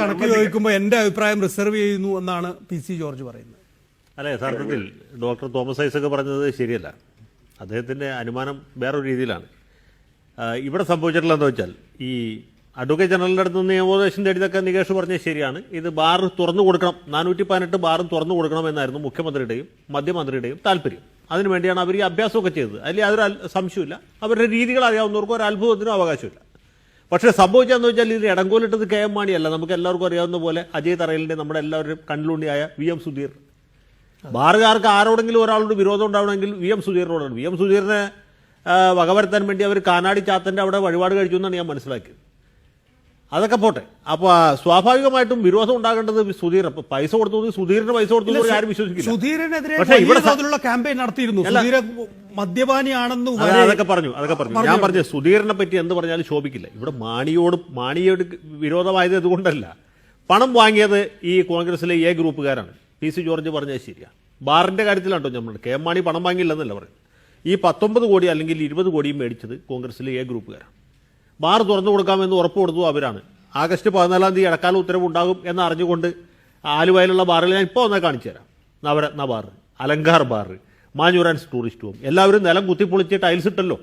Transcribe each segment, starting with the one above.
കണക്ക് ചോദിക്കുമ്പോൾ എന്റെ അഭിപ്രായം റിസർവ് ചെയ്യുന്നു എന്നാണ് PC ജോർജ് പറയുന്നത്. അല്ല, യഥാർത്ഥത്തിൽ ഡോക്ടർ തോമസ് ഐസക് പറഞ്ഞത് ശരിയല്ല. അദ്ദേഹത്തിൻ്റെ അനുമാനം വേറൊരു രീതിയിലാണ്. ഇവിടെ സംഭവിച്ചിട്ടുള്ളത് എന്താ വെച്ചാൽ, ഈ അഡ്വക്കേറ്റ് ജനറലിൻ്റെ അടുത്ത് നിന്ന് നിയമോപദേശം തേടിയതൊക്കെ നികേഷ് പറഞ്ഞത് ശരിയാണ്. ഇത് ബാർ തുറന്നു കൊടുക്കണം, 418 ബാറും തുറന്നു കൊടുക്കണം എന്നായിരുന്നു മുഖ്യമന്ത്രിയുടെയും മന്ത്രിയുടെയും താല്പര്യം. അതിനുവേണ്ടിയാണ് അവർ ഈ അഭ്യാസമൊക്കെ ചെയ്തത്. അതിൽ യാതൊരു സംശയമില്ല. അവരുടെ രീതികൾ അറിയാവുന്നവർക്ക് ഒരു അത്ഭുതത്തിനും അവകാശമില്ല. പക്ഷേ സംഭവിച്ചതെന്ന് വെച്ചാൽ ഇത് ഇടങ്കോലിട്ടത് KM മാണിയല്ല. നമുക്ക് എല്ലാവർക്കും അറിയാവുന്ന പോലെ അജയ് തറയിലിൻ്റെ നമ്മുടെ എല്ലാവരും കണ്ണിലുണ്ടിയായ VM സുധീർ. ബാറുകാർക്ക് ആരോടെങ്കിലും ഒരാളോട് വിരോധം ഉണ്ടാവണമെങ്കിൽ VM സുധീറിനോടാണ്. VM സുധീറിനെ വകവരുത്താൻ വേണ്ടി അവർ കാനാടി ചാത്തൻ്റെ അവിടെ വഴിപാട് കഴിച്ചു എന്നാണ് ഞാൻ മനസ്സിലാക്കിയത്. അതൊക്കെ പോട്ടെ. അപ്പോൾ സ്വാഭാവികമായിട്ടും വിരോധം ഉണ്ടാകേണ്ടത് സുധീർ. പൈസ കൊടുത്തു, സുധീറിന് പൈസ കൊടുത്തു ആരും വിശ്വസിക്കില്ല. സുധീറിനെതിരെ ക്യാമ്പയിൻ നടത്തിയിരുന്നു. മദ്യപാനിയാണെന്ന് അതൊക്കെ പറഞ്ഞു. ഞാൻ പറഞ്ഞു സുധീറിനെ പറ്റി എന്ത് പറഞ്ഞാലും ശോഭിക്കില്ല. ഇവിടെ മാണിയോട് വിരോധമായത് ഇതുകൊണ്ടല്ല. പണം വാങ്ങിയത് ഈ കോൺഗ്രസിലെ A ഗ്രൂപ്പുകാരാണ്. PC ജോർജ് പറഞ്ഞത് ശരിയാണ്. ബാറിന്റെ കാര്യത്തിലാണ്ടോ നമ്മൾ KM മാണി പണം വാങ്ങിയില്ലെന്നല്ല പറയും. ഈ 19 കോടി അല്ലെങ്കിൽ 20 കോടിയും മേടിച്ചത് കോൺഗ്രസിലെ A ഗ്രൂപ്പുകാരാണ്. ബാർ തുറന്നു കൊടുക്കാമെന്ന് ഉറപ്പ് കൊടുത്തു അവരാണ്. ആഗസ്റ്റ് 14-ാം തീയതി ഇടക്കാല ഉത്തരവുണ്ടാകും എന്ന് അറിഞ്ഞുകൊണ്ട് ആലുവയിലുള്ള ബാറുകൾ ഞാൻ ഇപ്പോൾ ഒന്നേ കാണിച്ചു തരാം. Navaratna bar, Alankar bar, Manjoor and tourist home, എല്ലാവരും നിലം കുത്തിപ്പൊളിച്ച് ടൈൽസ് ഇട്ടല്ലോ.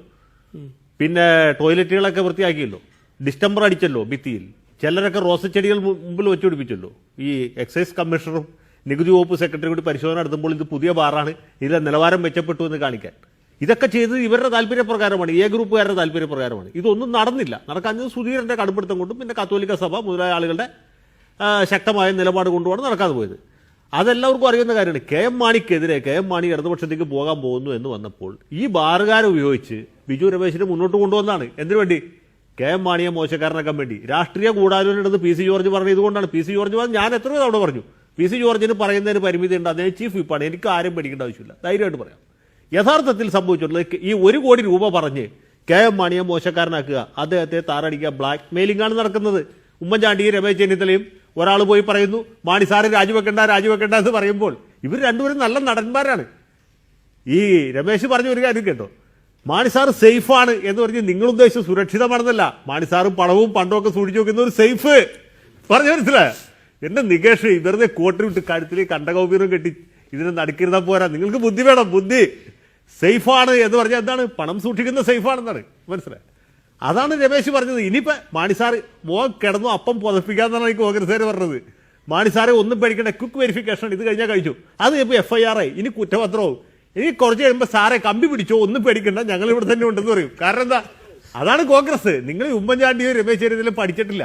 പിന്നെ ടോയ്ലറ്റുകളൊക്കെ വൃത്തിയാക്കിയല്ലോ. ഡിസ്റ്റംബർ അടിച്ചല്ലോ ഭിത്തിയിൽ. ചിലരൊക്കെ റോസച്ചെടികൾ മുമ്പിൽ വെച്ച് പിടിപ്പിച്ചല്ലോ. ഈ എക്സൈസ് കമ്മീഷണറും നികുതി വകുപ്പ് സെക്രട്ടറി കൂടി പരിശോധന നടത്തുമ്പോൾ ഇത് പുതിയ ബാറാണ്, ഇതിലെ നിലവാരം മെച്ചപ്പെട്ടു എന്ന് കാണിക്കാൻ. ഇതൊക്കെ ചെയ്തത് ഇവരുടെ താല്പര്യപ്രകാരമാണ്, A ഗ്രൂപ്പുകാരുടെ താല്പര്യപ്രകാരമാണ്. ഇതൊന്നും നടന്നില്ല. നടക്കാഞ്ഞത് സുധീരന്റെ കടുപ്പിടുത്തം കൊണ്ടും പിന്നെ കത്തോലിക്ക സഭ മുതലായ ആളുകളുടെ ശക്തമായ നിലപാട് കൊണ്ടുമാണ് നടക്കാതെ പോയത്. അതെല്ലാവർക്കും അറിയുന്ന കാര്യമാണ്. KM മാണിക്കെതിരെ KM മാണി ഇടതുപക്ഷത്തേക്ക് പോകാൻ പോകുന്നു എന്ന് വന്നപ്പോൾ ഈ ബാറുകാരെ ഉപയോഗിച്ച് ബിജു രമേശിനെ മുന്നോട്ട് കൊണ്ടുവന്നാണ്. എന്തിനു വേണ്ടി? KM മാണിയെ മോശക്കാരനാക്കാൻ വേണ്ടി. രാഷ്ട്രീയ കൂടാലോചനയുള്ളത് PC ജോർജ് പറഞ്ഞത് ഇതുകൊണ്ടാണ്. PC ജോർജ് പറഞ്ഞ് ഞാൻ എത്രയോ തവണ പറഞ്ഞു, PC ജോർജിന് പറയുന്നതിന് പരിമിതി ഉണ്ട്. അദ്ദേഹം ചീഫ് വിപ്പാണ്. എനിക്ക് ആരും പേടിക്കേണ്ട ആവശ്യമില്ല, ധൈര്യമായിട്ട് പറയാം. യഥാർത്ഥത്തിൽ സംഭവിച്ചിട്ടുള്ളത് ഈ 1 കോടി രൂപ പറഞ്ഞ് KM മാണിയെ മോശക്കാരനാക്കുക, അദ്ദേഹത്തെ താറടിക്കുക, ബ്ലാക്ക് മെയിലിംഗ് ആണ് നടക്കുന്നത്. ഉമ്മൻചാണ്ടിയും രമേശ് ചെന്നിത്തലയും ഒരാൾ പോയി പറയുന്നു മാണി സാറ് രാജിവെക്കണ്ട എന്ന് പറയുമ്പോൾ ഇവർ രണ്ടുപേരും നല്ല നടന്മാരാണ്. ഈ രമേശ് പറഞ്ഞ ഒരു കാര്യം കേട്ടോ, മാണി സാറ് സേഫാണ് എന്ന് പറഞ്ഞ് നിങ്ങൾ ഉദ്ദേശിച്ച് സുരക്ഷിതമാണെന്നല്ല. മാണി സാറും പണവും പണ്ടമൊക്കെ സൂക്ഷിച്ചു വെക്കുന്ന ഒരു സേഫ് പറഞ്ഞു മനസ്സിലായോ? എന്റെ നികേഷ് വെറുതെ കോട്ട് വിട്ട് കഴുത്തിൽ കണ്ടകൗപീറും കെട്ടി ഇതിനെ നടുക്കിരുന്നാൽ പോരാ. നിങ്ങൾക്ക് ബുദ്ധി വേണം. ബുദ്ധി സേഫാണ് എന്ന് പറഞ്ഞാൽ എന്താണ്? പണം സൂക്ഷിക്കുന്ന സേഫാണെന്നാണ്. മനസ്സിലായി? അതാണ് രമേശ് പറഞ്ഞത്. ഇനിയിപ്പോൾ മാണി സാറ് കിടന്നു അപ്പം പുതപ്പിക്കാന്നാണ് ഈ കോൺഗ്രസ്സുകാർ പറഞ്ഞത്. മാണി സാറെ ഒന്നും പേടിക്കേണ്ട, ക്വിക്ക് വെരിഫിക്കേഷൻ ഇത് കഴിഞ്ഞാൽ കഴിച്ചു. അത് ഇപ്പോൾ FIR ആയി, ഇനി കുറ്റപത്രവും. ഇനി കുറച്ച് കഴിയുമ്പോൾ സാറെ കമ്പി പിടിച്ചോ, ഒന്നും പേടിക്കണ്ട, ഞങ്ങൾ ഇവിടെ തന്നെ ഉണ്ടെന്ന് പറയും. കാരണം എന്താ? അതാണ് കോൺഗ്രസ്. നിങ്ങൾ ഉമ്മൻചാണ്ടിയോ രമേശ് ചെന്നിത്തലയും പഠിച്ചിട്ടില്ല.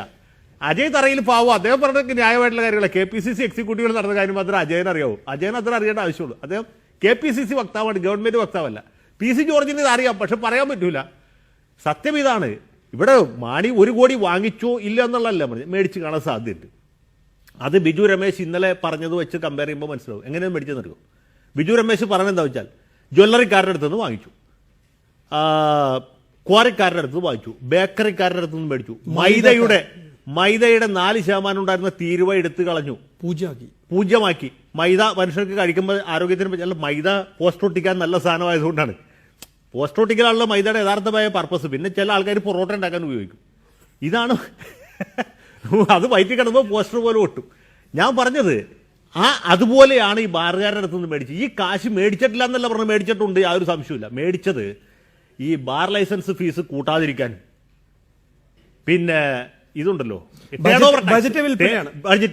അജയ് തറയിൽ പാവം, അദ്ദേഹം പറഞ്ഞ ന്യായമായിട്ടുള്ള കാര്യങ്ങളെ KPCC എക്സിക്യൂട്ടീവുകൾ നടന്ന കാര്യം മാത്രമേ അജയൻ അറിയാവൂ. അജയൻ അത്ര അറിയേണ്ട ആവശ്യമുള്ളൂ. അദ്ദേഹം KPCC വക്താവാണ്, ഗവൺമെന്റ് വക്താവല്ല. PC ജോർജിന് ഇത് അറിയാം, പക്ഷെ പറയാൻ പറ്റൂല. സത്യം ഇതാണ്. ഇവിടെ മാണി 1 കോടി വാങ്ങിച്ചോ ഇല്ല എന്നുള്ളതല്ല പറഞ്ഞത്, മേടിച്ച് കാണാൻ സാധ്യതയുണ്ട്. അത് ബിജു രമേശ് ഇന്നലെ പറഞ്ഞത് വെച്ച് കമ്പയർ ചെയ്യുമ്പോൾ മനസ്സിലാവും എങ്ങനെയാണ് മേടിച്ചെന്ന് അറിയും. ബിജു രമേശ് പറഞ്ഞെന്താ വെച്ചാൽ, ജ്വല്ലറിക്കാരുടെ അടുത്തുനിന്ന് വാങ്ങിച്ചു, ക്വാറിക്കാരുടെ അടുത്ത് വാങ്ങിച്ചു, ബേക്കറിക്കാരുടെ അടുത്തുനിന്ന് മേടിച്ചു, മൈദയുടെ 4% ഉണ്ടായിരുന്ന തീരുവ എടുത്തു കളഞ്ഞു, പൂജ്യമാക്കി. മൈദ മനുഷ്യർക്ക് കഴിക്കുമ്പോൾ ആരോഗ്യത്തിന് പറ്റില്ല. മൈദ പോസ്റ്റ് ഒട്ടിക്കാൻ നല്ല സാധനമായതുകൊണ്ടാണ്. പോസ്റ്റ് ഒട്ടിക്കലാണല്ലോ മൈദയുടെ യഥാർത്ഥമായ പർപ്പസ്. പിന്നെ ചില ആൾക്കാർ പൊറോട്ട ഉണ്ടാക്കാൻ ഉപയോഗിക്കും. ഇതാണ് അത് വയറ്റിൽ കിടമ്പോൾ പോസ്റ്റർ പോലെ ഒട്ടും. ഞാൻ പറഞ്ഞത് അതുപോലെയാണ് ഈ ബാറുകാരുടെ അടുത്തുനിന്ന് മേടിച്ചത്. ഈ കാശ് മേടിച്ചിട്ടില്ല എന്നല്ല പറഞ്ഞ്, മേടിച്ചിട്ടുണ്ട്, യാതൊരു സംശയമില്ല. മേടിച്ചത് ഈ ബാർ ലൈസൻസ് ഫീസ് കൂട്ടാതിരിക്കാനും പിന്നെ ഇതുണ്ടല്ലോ ബഡ്ജറ്റ്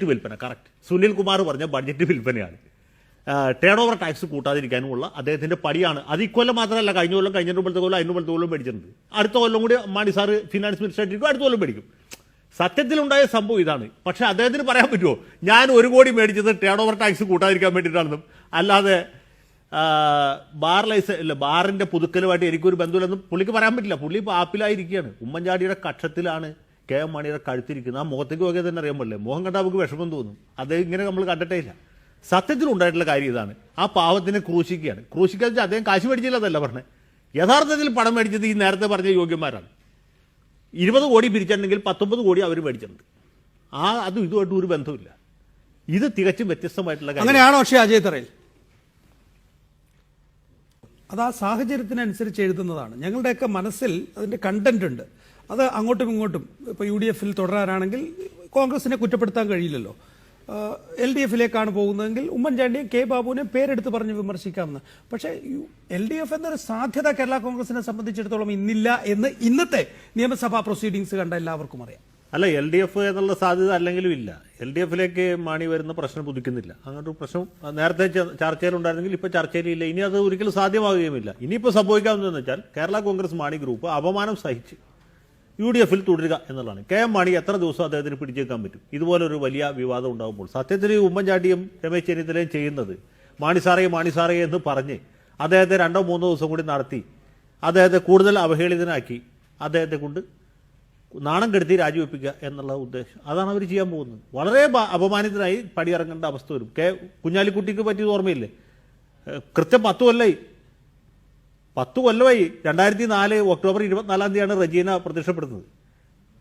വിൽപ്പന. കറക്റ്റ്, സുനിൽ കുമാർ പറഞ്ഞ ബഡ്ജറ്റ് വിൽപ്പനയാണ്. ടേൺ ഓവർ ടാക്സ് കൂട്ടാതിരിക്കാനുമുള്ള അദ്ദേഹത്തിന്റെ പടിയാണ്. അത് ഇക്കൊല്ലം മാത്രമല്ല, കഴിഞ്ഞ കൊല്ലം, കഴിഞ്ഞ മുമ്പത്തെ കൊല്ലം, അതിന് മുമ്പത്തെ കൊല്ലം മേടിച്ചിട്ടുണ്ട്. അടുത്ത കൊല്ലം കൂടി മാണി സാറ് ഫിനാൻസ് മിനിസ്റ്റർ ആയിരിക്കും, അടുത്ത കൊല്ലം മേടിക്കും. സത്യത്തിലുണ്ടായ സംഭവം ഇതാണ്. പക്ഷെ അദ്ദേഹത്തിന് പറയാൻ പറ്റുമോ ഞാൻ 1 കോടി മേടിച്ചത് ടേൺ ഓവർ ടാക്സ് കൂട്ടാതിരിക്കാൻ വേണ്ടിയിട്ടാണെന്നും അല്ലാതെ ബാറിന്റെ പുതുക്കലുമായിട്ട് എനിക്കൊരു ബന്ധമില്ലെന്നും പുള്ളിക്ക് പറയാൻ പറ്റില്ല. പുള്ളി ഇപ്പോൾ ആപ്പിലായിരിക്കുകയാണ്. ഉമ്മൻചാണ്ടിയുടെ കക്ഷത്തിലാണ് KM മാണിയുടെ കഴുത്തിരിക്കുന്നത്. ആ മുഖത്തേക്ക് നോക്കിയാൽ തന്നെ അറിയാൻ പറ്റില്ലേ, മുഖം കണ്ടാൽ നമുക്ക് വിഷമം തോന്നും. അത് ഇങ്ങനെ നമ്മൾ കണ്ടിട്ടേ ഇല്ല. സത്യത്തിലുണ്ടായിട്ടുള്ള കാര്യം ഇതാണ്. ആ പാവത്തിനെ ക്രൂശിക്കുകയാണ്. ക്രൂശിക്കുക വെച്ചാൽ അദ്ദേഹം കാശ് മേടിച്ചില്ല എന്നല്ല പറഞ്ഞത്. യഥാർത്ഥത്തിൽ പണം മേടിച്ചത് ഈ നേരത്തെ പറഞ്ഞ യോഗ്യന്മാരാണ്. 20 കോടി പിരിച്ചിട്ടുണ്ടെങ്കിൽ 19 കോടി അവർ മേടിച്ചിട്ടുണ്ട്. അതും ഇതുമായിട്ട് ഒരു ബന്ധമില്ല. ഇത് തികച്ചും വ്യത്യസ്തമായിട്ടുള്ള കാര്യം. അങ്ങനെയാണോ? പക്ഷേ അജയ് തറയിൽ അത് ആ സാഹചര്യത്തിനനുസരിച്ച് എഴുതുന്നതാണ്. ഞങ്ങളുടെയൊക്കെ മനസ്സിൽ അതിൻ്റെ കണ്ടന്റ് ഉണ്ട്. അത് അങ്ങോട്ടും ഇങ്ങോട്ടും ഇപ്പോൾ UDF തുടരാനാണെങ്കിൽ കോൺഗ്രസിനെ കുറ്റപ്പെടുത്താൻ കഴിയില്ലല്ലോ. LDF-ലേക്കാണ് പോകുന്നതെങ്കിൽ ഉമ്മൻചാണ്ടിയും കെ ബാബുവിനെ പേരെടുത്ത് പറഞ്ഞ് വിമർശിക്കാമെന്ന്. പക്ഷേ LDF എന്നൊരു സാധ്യത കേരള കോൺഗ്രസിനെ സംബന്ധിച്ചിടത്തോളം ഇന്നില്ല എന്ന് ഇന്നത്തെ നിയമസഭാ പ്രൊസീഡിങ്സ് കണ്ട എല്ലാവർക്കും അറിയാം. അല്ല, LDF എന്നുള്ള സാധ്യത അല്ലെങ്കിലും ഇല്ല. LDF-ലേക്ക് മാണി വരുന്ന പ്രശ്നം പുതുക്കുന്നില്ല. അങ്ങനൊരു പ്രശ്നം നേരത്തെ ചർച്ചയിലുണ്ടായിരുന്നെങ്കിൽ ഇപ്പോൾ ചർച്ചയിലില്ല. ഇനി അത് ഒരിക്കലും സാധ്യമാകുകയുമില്ല. ഇനിയിപ്പോൾ സംഭവിക്കാവുന്നതെന്ന് വെച്ചാൽ കേരള കോൺഗ്രസ് മാണി ഗ്രൂപ്പ് അപമാനം സഹിച്ച് UDF-ൽ തുടരുക എന്നുള്ളതാണ്. KM മാണി എത്ര ദിവസം അദ്ദേഹത്തിന് പിടിച്ചേക്കാൻ പറ്റും ഇതുപോലൊരു വലിയ വിവാദം ഉണ്ടാകുമ്പോൾ? സത്യത്തിൽ ഉമ്മൻചാണ്ടിയും രമേശ് ചെന്നിത്തലയും ചെയ്യുന്നത് മാണി സാറേ എന്ന് പറഞ്ഞ് അദ്ദേഹത്തെ 2-3 ദിവസം കൂടി നടത്തി അദ്ദേഹത്തെ കൂടുതൽ അവഹേളിതനാക്കി അദ്ദേഹത്തെ കൊണ്ട് നാണം കെടുത്തി രാജിവെപ്പിക്കുക എന്നുള്ള ഉദ്ദേശം, അതാണ് അവർ ചെയ്യാൻ പോകുന്നത്. വളരെ അപമാനിതനായി പടിയിറങ്ങേണ്ട അവസ്ഥ വരും. കുഞ്ഞാലിക്കുട്ടിക്ക് പറ്റിയത് ഓർമ്മയില്ലേ? കൃത്യം 10 കൊല്ലമായി 2004 ഒക്ടോബർ 24 റജീന പ്രത്യക്ഷപ്പെടുന്നത്.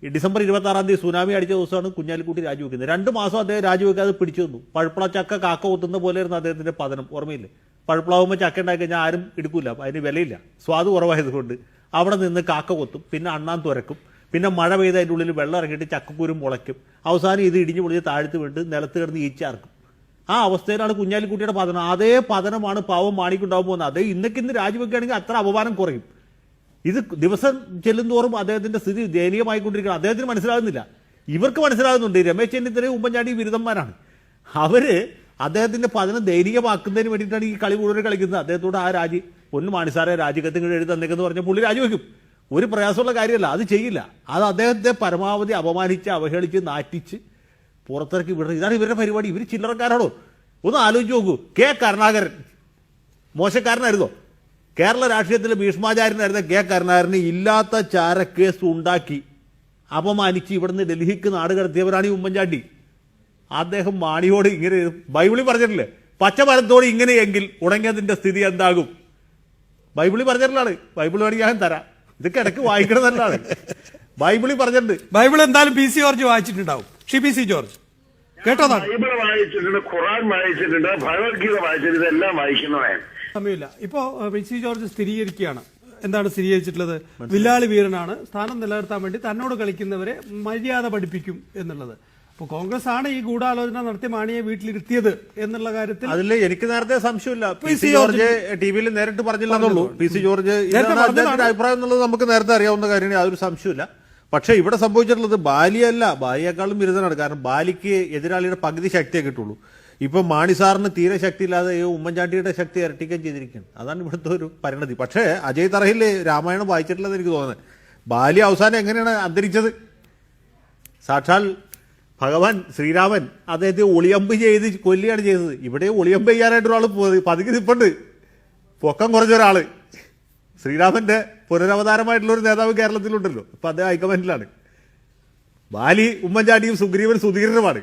ഈ ഡിസംബർ 26 സുനാമി അടിച്ച ദിവസമാണ് കുഞ്ഞാലിക്കുട്ടി രാജിവെക്കുന്നത്. 2 മാസം അദ്ദേഹം രാജിവെക്കാതെ പിടിച്ചു നിന്നു. പഴുപ്പള ചക്ക കാക്ക കൊത്തുന്ന പോലെയായിരുന്നു അദ്ദേഹത്തിന്റെ പതനം. ഓർമ്മയില്ലേ? പഴുപ്പളാവുമ്പോൾ ചക്ക ഉണ്ടാക്കി കഴിഞ്ഞാൽ ആരും എടുക്കൂല, അതിന് വിലയില്ല, സ്വാദ് കുറവായതുകൊണ്ട്. അവിടെ നിന്ന് കാക്ക കൊത്തും, പിന്നെ അണ്ണാൻ തുരക്കും, പിന്നെ മഴ പെയ്ത് അതിൻ്റെ ഉള്ളിൽ വെള്ളം ഇറങ്ങിയിട്ട് ചക്കക്കൂരും മുളയ്ക്കും. അവസാനം ഇത് ഇടിഞ്ഞു പൊളിച്ച് താഴ്ത്ത് വീണ്ട് നിലത്ത് കിടന്ന് ഈച്ചാർക്കും. ആ അവസ്ഥയിലാണ് കുഞ്ഞാലിക്കുട്ടിയുടെ പതനം. അതേ പതനമാണ് പാവം മാണിക്കുണ്ടാകാൻ പോകുന്നത്. അതേ ഇന്ന് രാജിവെക്കുകയാണെങ്കിൽ അത്ര അപമാനം കുറയും. ഇത് ദിവസം ചെല്ലുന്തോറും അദ്ദേഹത്തിന്റെ സ്ഥിതി ദയനീയമായിക്കൊണ്ടിരിക്കണം. അദ്ദേഹത്തിന് മനസ്സിലാകുന്നില്ല, ഇവർക്ക് മനസ്സിലാകുന്നുണ്ട്. രമേശ് ചെന്നിത്തലയും ഉമ്മൻചാണ്ടി ബിരുദന്മാരാണ്. അവര് അദ്ദേഹത്തിന്റെ പതനം ദയനീയമാക്കുന്നതിന് വേണ്ടിയിട്ടാണ് ഈ കളി മുഴുവൻ കളിക്കുന്നത്. അദ്ദേഹത്തോട് ആ പൊന്നു മാണിസാറെ രാജിക്കത്ത് എഴുതി തന്നേക്കെന്ന് പറഞ്ഞാൽ പുള്ളി രാജിവെക്കും. ഒരു പ്രയാസമുള്ള കാര്യമല്ല, അത് ചെയ്യില്ല. അത് അദ്ദേഹത്തെ പരമാവധി അപമാനിച്ച് അവഹേളിച്ച് നാറ്റിച്ച് പുറത്തിറക്കി വിടുന്നത്. ഇതാണ് ഇവരുടെ പരിപാടി. ഇവർ ചില്ലറക്കാരാണോ? ഒന്ന് ആലോചിച്ച് നോക്കൂ. കെ കരുണാകരൻ മോശക്കാരനായിരുന്നോ? കേരള രാഷ്ട്രീയത്തിലെ ഭീഷ്മാചാര്യനായിരുന്ന കെ കരുണാകരന് ഇല്ലാത്ത ചാരക്കേസ് ഉണ്ടാക്കി അപമാനിച്ച് ഇവിടുന്ന് ഡൽഹിക്ക് നാട് കടത്തിയവരാണ് ഈ ഉമ്മൻചാണ്ടി. അദ്ദേഹം മാണിയോട് ഇങ്ങനെ ബൈബിളിൽ പറഞ്ഞിട്ടില്ലേ, പച്ചമരത്തോട് ഇങ്ങനെയെങ്കിൽ ഉണങ്ങിയതിന്റെ സ്ഥിതി എന്താകും? ബൈബിളിൽ പറഞ്ഞിട്ടുള്ളതാണ്. ബൈബിൾ വേണമെങ്കിൽ ഞാൻ തരാം, ഇതൊക്കെ ഇടയ്ക്ക് വായിക്കണം നല്ലതാണ്. ബൈബിളിൽ പറഞ്ഞിട്ടുണ്ട്. ബൈബിൾ എന്തായാലും PC ജോർജ് വായിച്ചിട്ടുണ്ടാവും. PC ജോർജ് കേട്ടോതാണ്. ബൈബിൾ വായിച്ചിട്ടുണ്ട്, ഖുറാൻ വായിച്ചിട്ടുണ്ട്, ഭഗവത്ഗീത വായിച്ചിട്ടുണ്ട്, ഇതെല്ലാം വായിക്കുന്നതാണ്. സമയമില്ല. ഇപ്പോ PC ജോർജ് സ്ഥിരീകരിക്കുകയാണ്. എന്താണ് സ്ഥിരീകരിച്ചിട്ടുള്ളത്? വില്ലാളി വീരനാണ്, സ്ഥാനം നിലനിർത്താൻ വേണ്ടി തന്നോട് കളിക്കുന്നവരെ മര്യാദ പഠിപ്പിക്കും എന്നുള്ളത്. അപ്പോൾ കോൺഗ്രസ് ആണ് ഈ ഗൂഢാലോചന നടത്തി മാണിയെ വീട്ടിലിരുത്തിയത് എന്നുള്ള കാര്യത്തിൽ അതിൽ എനിക്ക് നേരത്തെ സംശയമില്ല. PC ജോർജ് ടിവിയിൽ നേരിട്ട് പറഞ്ഞില്ലെന്നുള്ളൂ. PC ജോർജ് അഭിപ്രായം എന്നുള്ളത് നമുക്ക് നേരത്തെ അറിയാവുന്ന കാര്യമാണ്, യാതൊരു സംശയമില്ല. പക്ഷേ ഇവിടെ സംഭവിച്ചിട്ടുള്ളത് ബാലിയല്ല, ബാലിയേക്കാളും ബിരുദനാണ്. കാരണം ബാലിക്ക് എതിരാളിയുടെ പകുതി ശക്തിയെ കിട്ടുള്ളൂ. ഇപ്പൊ മാണി സാറിന് തീരെ ശക്തിയില്ലാതെ ഉമ്മൻചാണ്ടിയുടെ ശക്തി ഇരട്ടിക്കാൻ ചെയ്തിരിക്കുകയാണ്. അതാണ് ഇവിടുത്തെ ഒരു പരിണതി. പക്ഷേ അജയ് തറഹിൽ രാമായണം വായിച്ചിട്ടില്ലെന്ന് എനിക്ക് തോന്നുന്നത്. ബാലി അവസാനം എങ്ങനെയാണ് അന്തരിച്ചത്? സാക്ഷാൽ ഭഗവാൻ ശ്രീരാമൻ അദ്ദേഹത്തെ ഒളിയമ്പ് ചെയ്ത് കൊല്ലുകയാണ് ചെയ്തത്. ഇവിടെ ഒളിയമ്പ് ചെയ്യാനായിട്ടൊരാൾ പതുക്കി നിൽപ്പുണ്ട്, പൊക്കം കുറച്ചൊരാള്. ശ്രീരാമന്റെ പുനരവതാരമായിട്ടുള്ള ഒരു നേതാവ് കേരളത്തിലുണ്ടല്ലോ, ഇപ്പൊ അദ്ദേഹം ഹൈക്കമാൻഡിലാണ്. ബാലി ഉമ്മൻചാണ്ടിയും സുഗ്രീവൻ സുധീരനുമാണ്.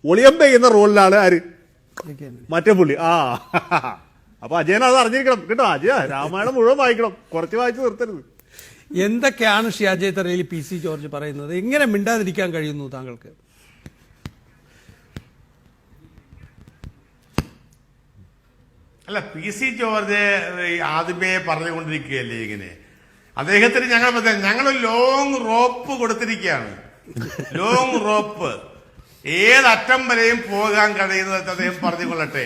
ഒളിയമ്പ് ചെയ്യുന്ന റോളിലാണ് ആര്? മറ്റേ പുള്ളി. അപ്പൊ അജയൻ അത് അറിഞ്ഞിരിക്കണം കേട്ടോ. അജയ രാമായണം മുഴുവൻ വായിക്കണം, കുറച്ച് വായിച്ച് നിർത്തരുത്. എന്തൊക്കെയാണ് ശ്രീ അജയ് തറയിൽ PC ജോർജ് പറയുന്നത്? എങ്ങനെ മിണ്ടാതിരിക്കാൻ കഴിയുന്നു താങ്കൾക്ക്? അല്ല, PC ജോർജ് ആദ്യമേ പറഞ്ഞുകൊണ്ടിരിക്കുകയല്ലേ ഇങ്ങനെ. അദ്ദേഹത്തിന് ഞങ്ങൾ ലോങ് റോപ്പ് കൊടുത്തിരിക്കുകയാണ്. ലോങ് റോപ്പ് ഏതറ്റം വരെയും പോകാൻ കഴിയുന്നത് അദ്ദേഹം പറഞ്ഞുകൊള്ളട്ടെ.